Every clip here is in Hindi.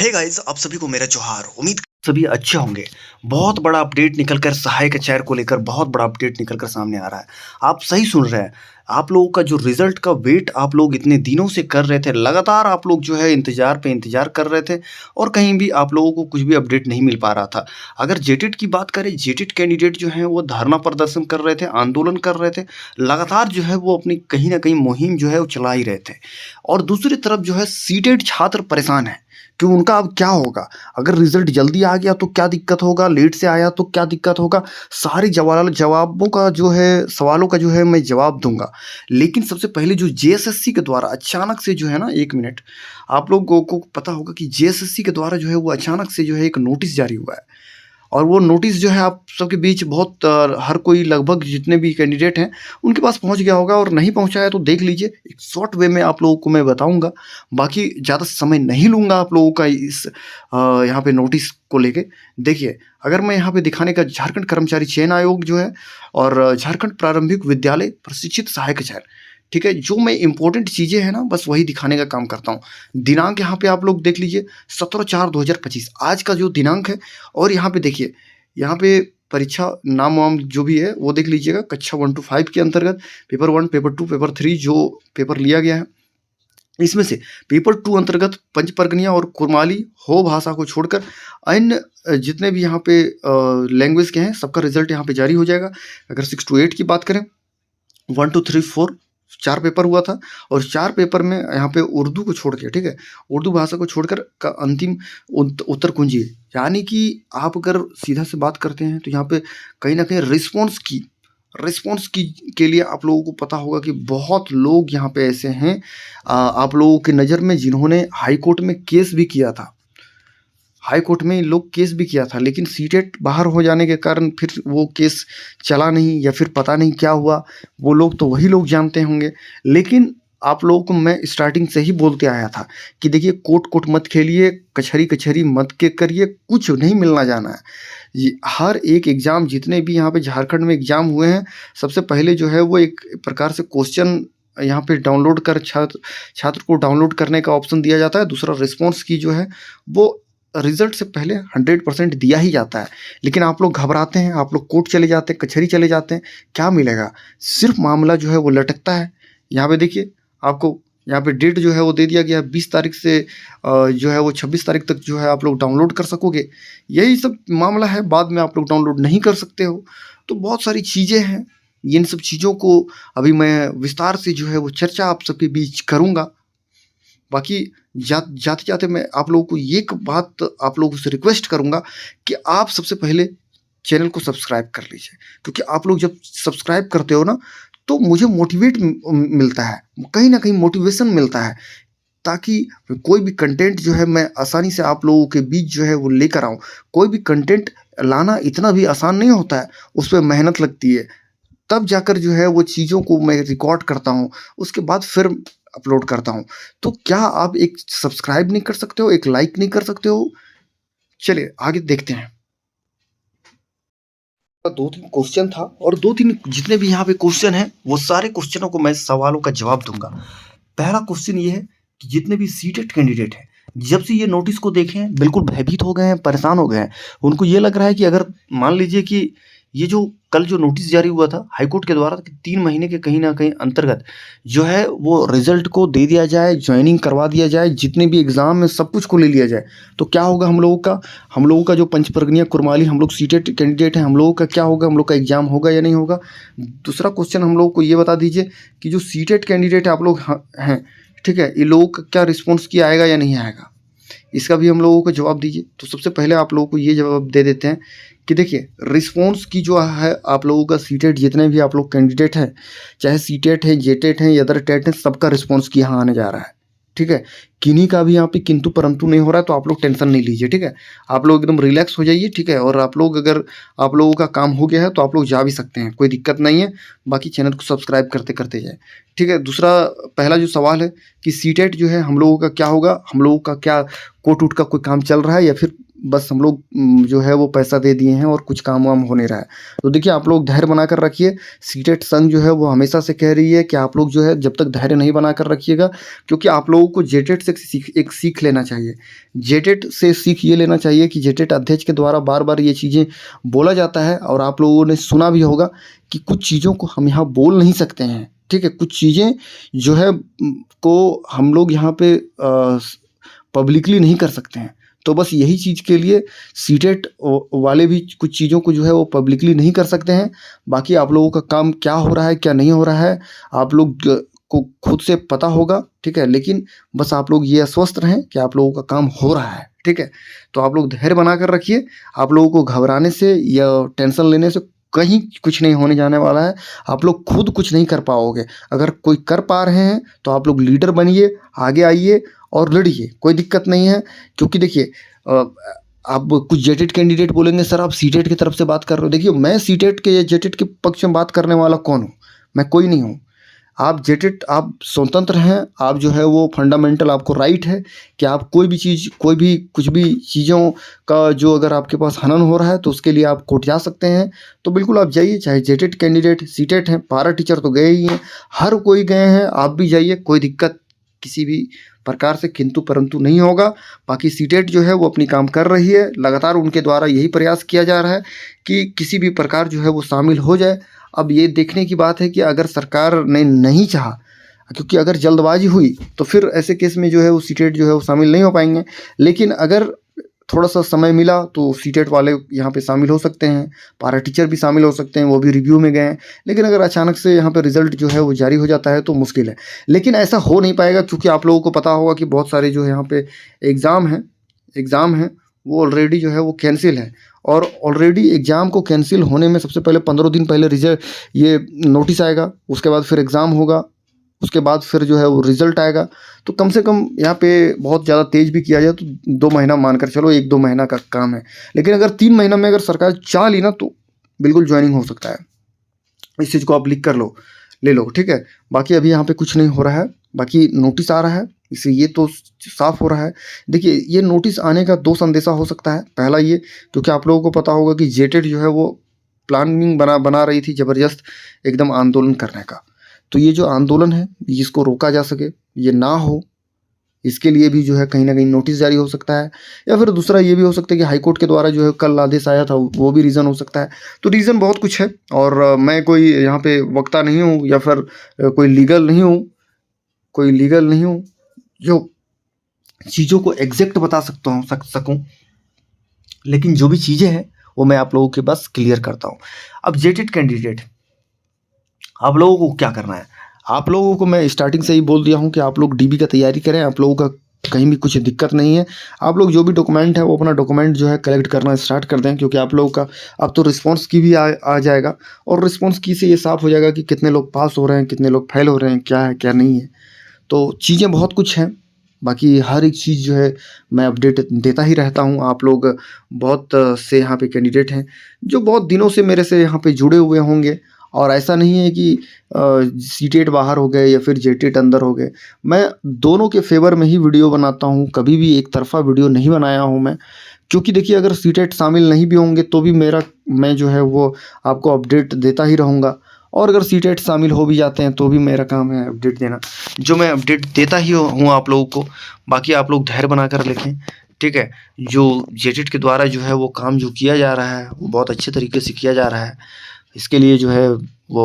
हे गाइस, आप सभी को मेरा जोहार। उम्मीद सभी अच्छे होंगे। बहुत बड़ा अपडेट निकलकर सहायक आचार्य को लेकर बहुत बड़ा अपडेट निकलकर सामने आ रहा है। आप सही सुन रहे हैं। आप लोगों का जो रिजल्ट का वेट आप लोग इतने दिनों से कर रहे थे, लगातार आप लोग जो है इंतजार पे इंतजार कर रहे थे और कहीं भी आप लोगों को कुछ भी अपडेट नहीं मिल पा रहा था। अगर जेटेट की बात करें, जेटेट कैंडिडेट जो हैं वो धरना प्रदर्शन कर रहे थे, आंदोलन कर रहे थे, लगातार जो है वो अपनी कहीं न कहीं मुहिम जो है वो चला ही रहे थे। और दूसरी तरफ जो है सीटेट छात्र परेशान हैं कि उनका अब क्या होगा? अगर रिज़ल्ट जल्दी आ गया तो क्या दिक्कत होगा? लेट से आया तो क्या दिक्कत होगा? सारी जवाबों का जो है सवालों का जो है मैं जवाब दूँगा। लेकिन सबसे पहले जो जेएसएससी के द्वारा अचानक से जो है ना, 1 मिनट, आप लोगों को पता होगा कि जेएसएससी के द्वारा जो है वो अचानक से जो है एक नोटिस जारी हुआ है। और वो नोटिस जो है आप सबके बीच बहुत हर कोई लगभग जितने भी कैंडिडेट हैं उनके पास पहुंच गया होगा, और नहीं पहुंचा है तो देख लीजिए। एक शॉर्ट वे में आप लोगों को मैं बताऊंगा, बाकी ज़्यादा समय नहीं लूँगा आप लोगों का इस यहाँ पे नोटिस को लेके। देखिए, अगर मैं यहाँ पे दिखाने का, झारखंड कर्मचारी चयन आयोग जो है और झारखंड प्रारंभिक विद्यालय प्रशिक्षित सहायक आचार्य, ठीक है, जो मैं इंपॉर्टेंट चीज़ें हैं ना बस वही दिखाने का काम करता हूँ। दिनांक यहाँ पे आप लोग देख लीजिए, 17/4/2025 आज का जो दिनांक है। और यहाँ पे देखिए, यहाँ पे परीक्षा नाम वाम जो भी है वो देख लीजिएगा। कक्षा 1 to 5 के अंतर्गत पेपर 1, पेपर 2, पेपर 3 जो पेपर लिया गया है, इसमें से पेपर 2 अंतर्गत पंच परगनिया और कुरमाली हो भाषा को छोड़कर अन्य जितने भी यहाँ पे लैंग्वेज के हैं सबका रिजल्ट यहाँ पे जारी हो जाएगा। अगर 6 to 8 की बात करें, 1 2 3 4 4 पेपर हुआ था, और 4 पेपर में यहाँ पे उर्दू को छोड़ के, ठीक है, उर्दू भाषा को छोड़कर का अंतिम उत्तर कुंजी है। यानी कि आप अगर सीधा से बात करते हैं तो यहाँ पे कहीं ना कहीं रिस्पॉन्स की के लिए आप लोगों को पता होगा कि बहुत लोग यहाँ पे ऐसे हैं आप लोगों की नज़र में जिन्होंने हाई कोर्ट में केस भी किया था। हाई कोर्ट में लोग केस भी किया था, लेकिन सीटेट बाहर हो जाने के कारण फिर वो केस चला नहीं, या फिर पता नहीं क्या हुआ, वो लोग तो वही लोग जानते होंगे। लेकिन आप लोगों को मैं स्टार्टिंग से ही बोलते आया था कि देखिए, कोर्ट मत खेलिए, कचहरी कचहरी मत के करिए, कुछ नहीं मिलना जाना है। ये हर एक एग्ज़ाम, जितने भी यहाँ पे झारखंड में एग्ज़ाम हुए हैं, सबसे पहले जो है वो एक प्रकार से क्वेश्चन यहाँ पे डाउनलोड कर छात्र को डाउनलोड करने का ऑप्शन दिया जाता है। दूसरा, रिस्पॉन्स की जो है वो रिजल्ट से पहले 100% दिया ही जाता है। लेकिन आप लोग घबराते हैं, आप लोग कोर्ट चले जाते हैं, कचहरी चले जाते हैं, क्या मिलेगा? सिर्फ मामला जो है वो लटकता है। यहाँ पे देखिए, आपको यहाँ पे डेट जो है वो दे दिया गया है, 20 तारीख से जो है वो 26 तारीख तक जो है आप लोग डाउनलोड कर सकोगे। यही सब मामला है, बाद में आप लोग डाउनलोड नहीं कर सकते हो। तो बहुत सारी चीज़ें हैं, इन सब चीज़ों को अभी मैं विस्तार से जो है वो चर्चा आप सबके बीच करूँगा। बाकी जाते जाते मैं आप लोगों को एक बात आप लोगों से रिक्वेस्ट करूंगा कि आप सबसे पहले चैनल को सब्सक्राइब कर लीजिए, क्योंकि आप लोग जब सब्सक्राइब करते हो ना तो मुझे मोटिवेट मिलता है, कहीं ना कहीं मोटिवेशन मिलता है, ताकि कोई भी कंटेंट जो है मैं आसानी से आप लोगों के बीच जो है वो लेकर आऊँ। कोई भी कंटेंट लाना इतना भी आसान नहीं होता है, उस पर मेहनत लगती है, तब जाकर जो है वो चीज़ों को मैं रिकॉर्ड करता हूँ, उसके बाद फिर अपलोड करता हूँ। तो क्या आप एक सब्सक्राइब नहीं कर सकते हो, एक लाइक नहीं कर सकते हो? चलिए आगे देखते हैं। 2-3 क्वेश्चन था, और 2-3 जितने भी यहाँ पे क्वेश्चन हैं वो सारे क्वेश्चनों को मैं सवालों का जवाब दूंगा। पहला क्वेश्चन ये है कि जितने भी सीटेट कैंडिडेट हैं, जब से ये नोटिस को देखे हैं बिल्कुल भयभीत हो गए हैं, परेशान हो गए हैं। उनको ये लग रहा है कि अगर मान लीजिए कि ये जो कल जो नोटिस जारी हुआ था हाईकोर्ट के द्वारा कि 3 महीने के कहीं ना कहीं अंतर्गत जो है वो रिजल्ट को दे दिया जाए, ज्वाइनिंग करवा दिया जाए, जितने भी एग्ज़ाम है सब कुछ को ले लिया जाए, तो क्या होगा हम लोगों का जो पंच परगनिया कुरमाली, हम लोग सीटेट कैंडिडेट हैं, हम लोगों का क्या होगा? हम लोग का एग्ज़ाम होगा या नहीं होगा? दूसरा क्वेश्चन हम लोगों को ये बता दीजिए कि जो सीटेट कैंडिडेट आप लोग हैं, ठीक है, ये लोगों का क्या रिस्पॉन्स किया आएगा या नहीं आएगा? इसका भी हम लोगों को जवाब दीजिए। तो सबसे पहले आप लोगों को ये जवाब दे देते हैं कि देखिए, रिस्पॉन्स की जो है आप लोगों का सीटेट, जितने भी आप लोग कैंडिडेट हैं, चाहे सीटेट है, जेटेट है या अदर टेट है, सबका रिस्पॉन्स की यहाँ आने जा रहा है, ठीक है। किन्हीं का भी यहाँ पे किंतु परंतु नहीं हो रहा है, तो आप लोग टेंशन नहीं लीजिए, ठीक है। आप लोग एकदम रिलैक्स हो जाइए, ठीक है। और आप लोग, अगर आप लोगों का काम हो गया है तो आप लोग जा भी सकते हैं, कोई दिक्कत नहीं है। बाकी चैनल को सब्सक्राइब करते करते जाए, ठीक है। दूसरा, पहला जो सवाल है कि सीटेट जो है हम लोगों का क्या होगा? हम लोगों का क्या कोर्ट वोट का कोई काम चल रहा है, या फिर बस हम लोग जो है वो पैसा दे दिए हैं और कुछ काम वाम हो नहीं रहा है। तो देखिए आप लोग धैर्य बनाकर रखिए। सीटेट संघ जो है वो हमेशा से कह रही है कि आप लोग जो है जब तक धैर्य नहीं बनाकर रखिएगा, क्योंकि आप लोगों को जेटेट से एक सीख लेना चाहिए। जेटेट से सीख ये लेना चाहिए कि जेटेट अध्यक्ष के द्वारा बार-बार ये चीज़ें बोला जाता है और आप लोगों ने सुना भी होगा कि कुछ चीज़ों को हम यहाँ बोल नहीं सकते हैं, ठीक है? कुछ चीज़ें जो है को हम लोग यहाँ पे पब्लिकली नहीं कर सकते हैं। तो बस यही चीज़ के लिए सीटेट वाले भी कुछ चीज़ों को जो है वो पब्लिकली नहीं कर सकते हैं। बाकी आप लोगों का काम क्या हो रहा है, क्या नहीं हो रहा है, आप लोग को खुद से पता होगा, ठीक है? लेकिन बस आप लोग ये आश्वस्त रहें कि आप लोगों का काम हो रहा है, ठीक है? तो आप लोग धैर्य बनाकर रखिए। आप लोगों को घबराने से या टेंशन लेने से कहीं कुछ नहीं होने जाने वाला है। आप लोग खुद कुछ नहीं कर पाओगे। अगर कोई कर पा रहे हैं तो आप लोग लीडर बनिए, आगे आइए और लड़िए, कोई दिक्कत नहीं है। क्योंकि देखिए आप कुछ जेटेट कैंडिडेट बोलेंगे सर आप सीटेट की तरफ से बात कर रहे हो। देखिए मैं सीटेट के या जेटेट के पक्ष में बात करने वाला कौन हूँ? मैं कोई नहीं हूँ। आप जेटेट आप स्वतंत्र हैं, आप जो है वो फंडामेंटल आपको राइट है कि आप कोई भी चीज़, कोई भी कुछ भी चीज़ों का जो अगर आपके पास हनन हो रहा है तो उसके लिए आप कोर्ट जा सकते हैं। तो बिल्कुल आप जाइए, चाहे जेटेट कैंडिडेट, सीटेट हैं, पारा टीचर तो गए ही हैं, हर कोई गए हैं, आप भी जाइए, कोई दिक्कत किसी भी प्रकार से किंतु परंतु नहीं होगा। बाकी सीटेट जो है वो अपनी काम कर रही है, लगातार उनके द्वारा यही प्रयास किया जा रहा है कि किसी भी प्रकार जो है वो शामिल हो जाए। अब ये देखने की बात है कि अगर सरकार ने नहीं चाहा, क्योंकि अगर जल्दबाजी हुई तो फिर ऐसे केस में जो है वो सीटेट जो है वो शामिल नहीं हो पाएंगे। लेकिन अगर थोड़ा सा समय मिला तो सीटेट वाले यहाँ पे शामिल हो सकते हैं, पारा टीचर भी शामिल हो सकते हैं, वो भी रिव्यू में गए हैं। लेकिन अगर अचानक से यहाँ पे रिजल्ट जो है वो जारी हो जाता है तो मुश्किल है। लेकिन ऐसा हो नहीं पाएगा, क्योंकि आप लोगों को पता होगा कि बहुत सारे जो है यहाँ पे एग्ज़ाम हैं वो ऑलरेडी जो है वो कैंसिल है। और ऑलरेडी एग्ज़ाम को कैंसिल होने में सबसे पहले 15 दिन पहले रिजल्ट ये नोटिस आएगा, उसके बाद फिर एग्ज़ाम होगा, उसके बाद फिर जो है वो रिज़ल्ट आएगा। तो कम से कम यहाँ पे बहुत ज़्यादा तेज़ भी किया जाए तो 2 महीना मानकर चलो, 1-2 महीना का काम है। लेकिन अगर 3 महीना में अगर सरकार चाह ली ना तो बिल्कुल जॉइनिंग हो सकता है। इस चीज़ को आप लिख कर ले लो, ठीक है? बाकी अभी यहाँ पे कुछ नहीं हो रहा है, बाकी नोटिस आ रहा है, इससे ये तो साफ हो रहा है। देखिए ये नोटिस आने का 2 संदेशा हो सकता है। पहला ये, क्योंकि आप लोगों को पता होगा कि जेटेट जो है वो प्लानिंग बना रही थी ज़बरदस्त एकदम आंदोलन करने का। तो ये जो आंदोलन है इसको रोका जा सके, ये ना हो, इसके लिए भी जो है कहीं न कहीं नोटिस जारी हो सकता है। या फिर दूसरा ये भी हो सकता है कि हाई कोर्ट के द्वारा जो है कल आदेश आया था, वो भी रीज़न हो सकता है। तो रीज़न बहुत कुछ है और मैं कोई यहाँ पे वक्ता नहीं हूँ या फिर कोई लीगल नहीं हूँ जो चीज़ों को एग्ज़ैक्ट बता सकता हूँ सकूँ। लेकिन जो भी चीज़ें हैं वो मैं आप लोगों के पास क्लियर करता हूँ। अब जेटेट कैंडिडेट, आप लोगों को क्या करना है? आप लोगों को मैं स्टार्टिंग से ही बोल दिया हूँ कि आप लोग डीबी का तैयारी करें। आप लोगों का कहीं भी कुछ दिक्कत नहीं है। आप लोग जो भी डॉक्यूमेंट है वो अपना डॉक्यूमेंट जो है कलेक्ट करना स्टार्ट कर दें, क्योंकि आप लोगों का अब तो रिस्पांस की भी आ जाएगा और रिस्पांस की से ये साफ हो जाएगा कि कितने लोग पास हो रहे हैं, कितने लोग फेल हो रहे हैं, क्या है क्या नहीं है। तो चीज़ें बहुत कुछ हैं। बाकी हर एक चीज़ जो है मैं अपडेट देता ही रहता हूँ। आप लोग बहुत से यहाँ पे कैंडिडेट हैं जो बहुत दिनों से मेरे से यहाँ पे जुड़े हुए होंगे, और ऐसा नहीं है कि सीटेट बाहर हो गए या फिर जेटेट अंदर हो गए। मैं दोनों के फेवर में ही वीडियो बनाता हूँ, कभी भी एक तरफ़ा वीडियो नहीं बनाया हूँ मैं। क्योंकि देखिए अगर सीटेट शामिल नहीं भी होंगे तो भी मैं जो है वो आपको अपडेट देता ही रहूँगा, और अगर सीटेट शामिल हो भी जाते हैं तो भी मेरा काम है अपडेट देना, जो मैं अपडेट देता ही हूँ आप लोगों को। बाकी आप लोग धैर्य बनाकर रखें, ठीक है? जो जेटेट के द्वारा जो है वो काम जो किया जा रहा है वो बहुत अच्छे तरीके से किया जा रहा है। इसके लिए जो है वो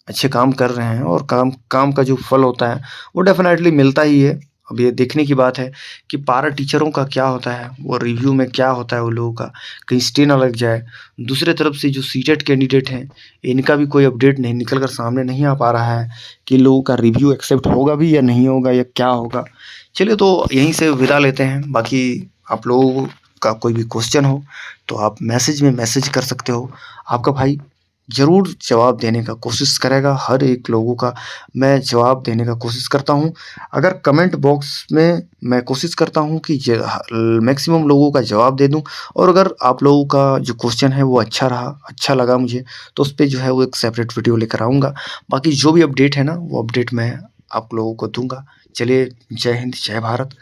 अच्छे काम कर रहे हैं और काम का जो फल होता है वो डेफ़िनेटली मिलता ही है। अब ये देखने की बात है कि पारा टीचरों का क्या होता है, वो रिव्यू में क्या होता है वो लोगों का, कहीं स्टे ना लग जाए। दूसरी तरफ से जो सीटेट कैंडिडेट हैं, इनका भी कोई अपडेट नहीं निकल कर सामने नहीं आ पा रहा है कि लोगों का रिव्यू एक्सेप्ट होगा भी या नहीं होगा या क्या होगा। चलिए तो यहीं से विदा लेते हैं। बाकी आप लोगों का कोई भी क्वेश्चन हो तो आप मैसेज में मैसेज कर सकते हो। आपका भाई ज़रूर जवाब देने का कोशिश करेगा, हर एक लोगों का मैं जवाब देने का कोशिश करता हूँ। अगर कमेंट बॉक्स में मैं कोशिश करता हूँ कि मैक्सिमम लोगों का जवाब दे दूँ, और अगर आप लोगों का जो क्वेश्चन है वो अच्छा लगा मुझे, तो उस पे जो है वो एक सेपरेट वीडियो लेकर आऊँगा। बाकी जो भी अपडेट है ना वो अपडेट मैं आप लोगों को दूँगा। चलिए, जय हिंद, जय भारत।